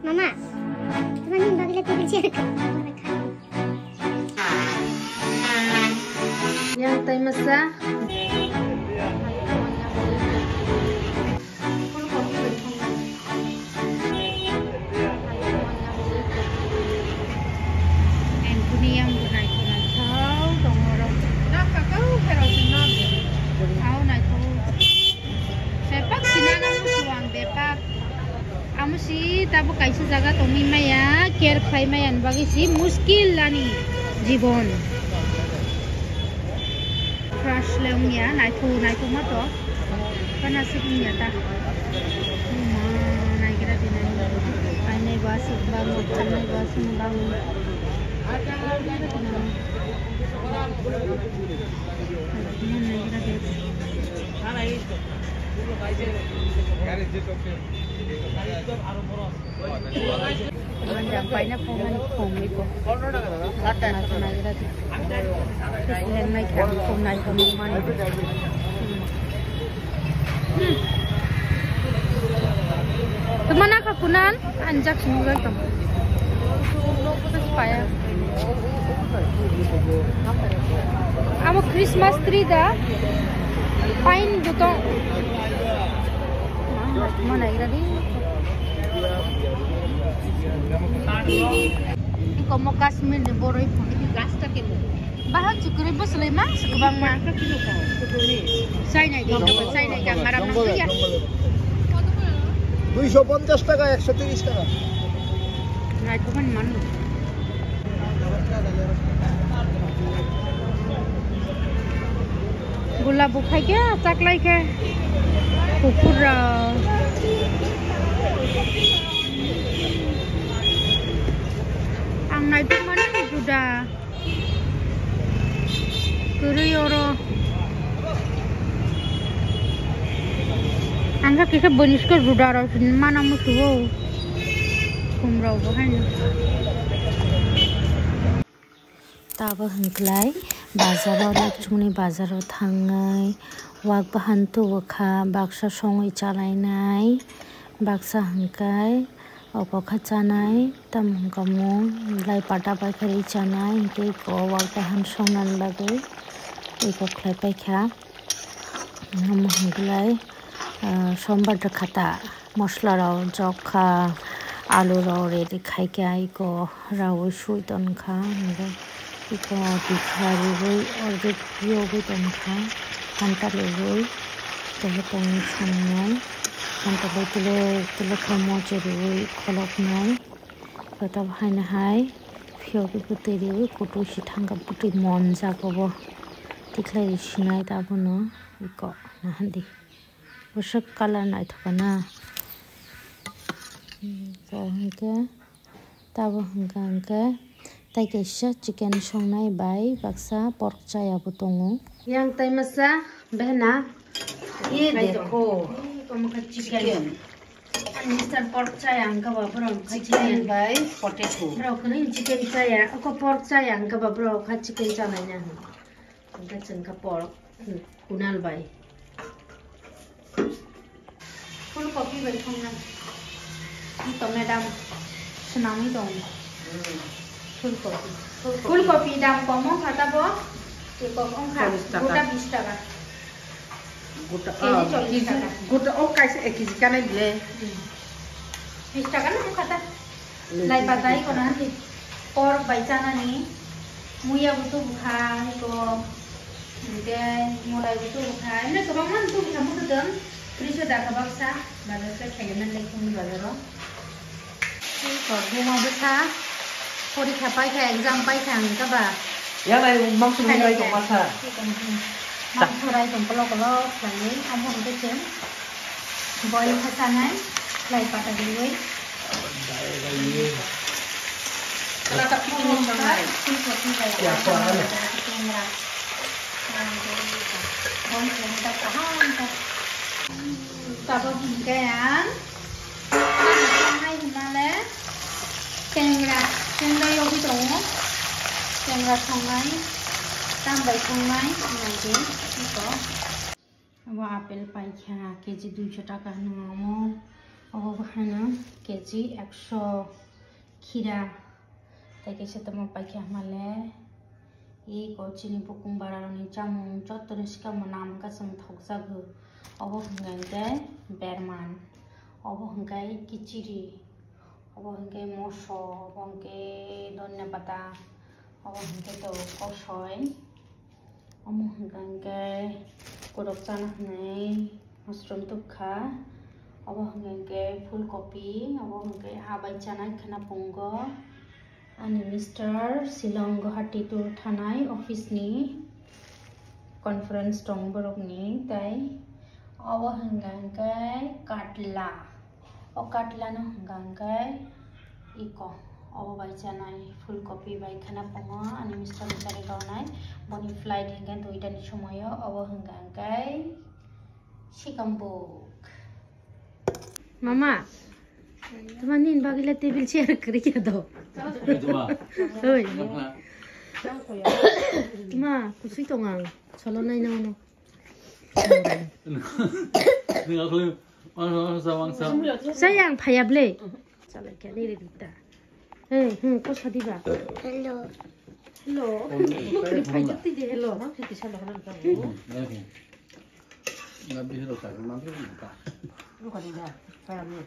Mama, teman yang bagi lihat kecil ke? Yang tay masa. Kamu sih tahu kaisa jaga tomi maya care khai mayan bagi sih muskil lani jibon crush leung ya naitu mato kana sih punya ta naik kira di nai anai basik bangun anai basik bangun Sampai na phone ko. Lata na nagrati. Kasi may phone na ko man. Tumana ka kunan anjak sumugal tam. Terus paya. Amo Christmas tree da. Pine butong. Mana nagrati? Ikaw mo Kashmir de boroy po. Gasta kilo. Bahag chukuri bos lema sekebang mah. Sai nai gang maram nang ya. 250 টাকা 130 টাকা Nai ko man. Gula bukai ke caklai ke. Kukur ang naibig mana ni Juda Kurioro angka kisah bonus ke Juda rasin mana musuh kumrau bahan tabo hengklai bazaro lakchuni bazaro thangai wak bahan tu wakha baksa songai chalainai baksa hengkai Opo kachanai tam kamu lai pata pakhari chanai ke ko wak han songnan bagai iko khlai paikha nam hanglai sombar khata mosla rao jokha alu rao ready khai ke iko rao sui ton kha iko dikhari roi or de pio go ton kha hanta le roi to ton chanai Hanta tele kamo ceri kolok nai, kata bahai nahai, fio ke puteri kutu si thangka putri monza kobo, tiklai sinai tabu no, iko nahandi, usuk color nai thoka na, so hingke, tabu hingke, tai kaisa chicken song nai bai baksa pork chaya butongo, yang tai masa behna, ye dekho. Chicken. Mr. Pork chaya angka babro chicken by potato. Bro kini chicken chaya, aku pork chaya angka babro kah chicken chaya nya. Angka cengka pork kunal by. Full copy by kongna. Itu madam senami dong. Full copy dam komo kata bo. Kong kah. Buta 20 taka. Guta kaisa ekiji kana bile 20 taka na kata lai batai ko nanti por baicana ni muya butu bukha ko de mulai butu bukha ene sabang man tu kamu tudem kriso da kabaksa bazar se khayanan lai kun bazaro ko buma bukha pori khapai kha exam pai khang ka ba ya lai mong sung lai ko masa Mak surai tong pelok-pelok lagi, ampun kecil. Boil kasangan, lai pada dulu. Kalau tak pilih sangai, sih kayak. Ya, soalnya. Bon, kita tahan tak. Tahu hinggayan. Sangai mana? Cengra yogi dong. Cengra sangai. Tambah sangai, nanti itu. Apa apel paikha keji 200 taka namo Obo bahana keji 100 khira taike se tamo paikha male e ko chini bukum barani chamung chotore sikamo nam ka sang thokjagu obo hungante berman obo hungkai kichiri obo hungkai moso obo hungkai donna pata obo hungkai to kosoi obo hungkai kodok chana hnai mushroom tukha obo hungkai ফুলকপি obo hungkai habai chana khana pongo ani Mr. Shillong Guwahati tour thanai office ni conference tong borok ni tai obo hungkai katla o katla no hungkai iko obo bai chanai ফুলকপি bai khana pongo ani Mr. Mutare gaunai boni flight hingga duita ni somoyo obo hungkai Sikambuk Mama Temanin bagilah table chair kerja do. Oi. Ma, kusui tongang. Solo nai na no. Nggak kelih, mangsa. Sayang, payah ble. Salah kali ni kita. Kau sadi ba? Hello. Hello. Payah tu dia hello. Mak kita salah orang kamu. Nggak bisa loh, saya nanti buka. Bukan dia. Kayak ni.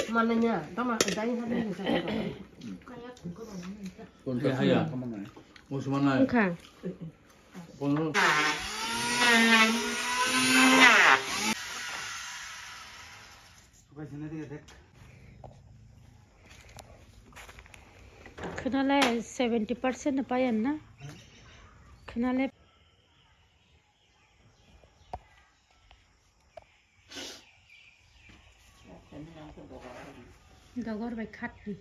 Mananya, tama dai hadi ni sa. Kontra saya. Mau semangat. Okay. Kontra. Kenale 70% apa ya na? Kenale Dogor by cut ni.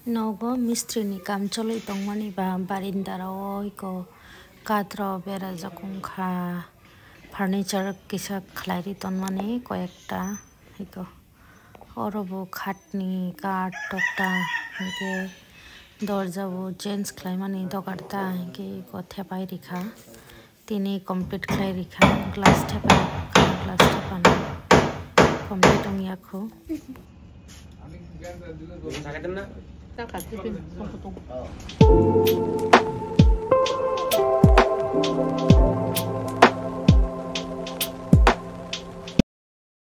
Nogo mistri ni kam choloi tongmani ba barindaro iko kadro bera jakungkha furniture kisa khlairi tonmani koyekta iko orobo khatni kaঠ tokta ke দরজাবো change খাইমানি দরকারতা কি কথা পাই রেখা তিনি complete খাই রেখা গ্লাস ঠেপাই গ্লাস ঠেপানো কমপ্লিট আমি আখো Sakit na? টাকা দিবেন কত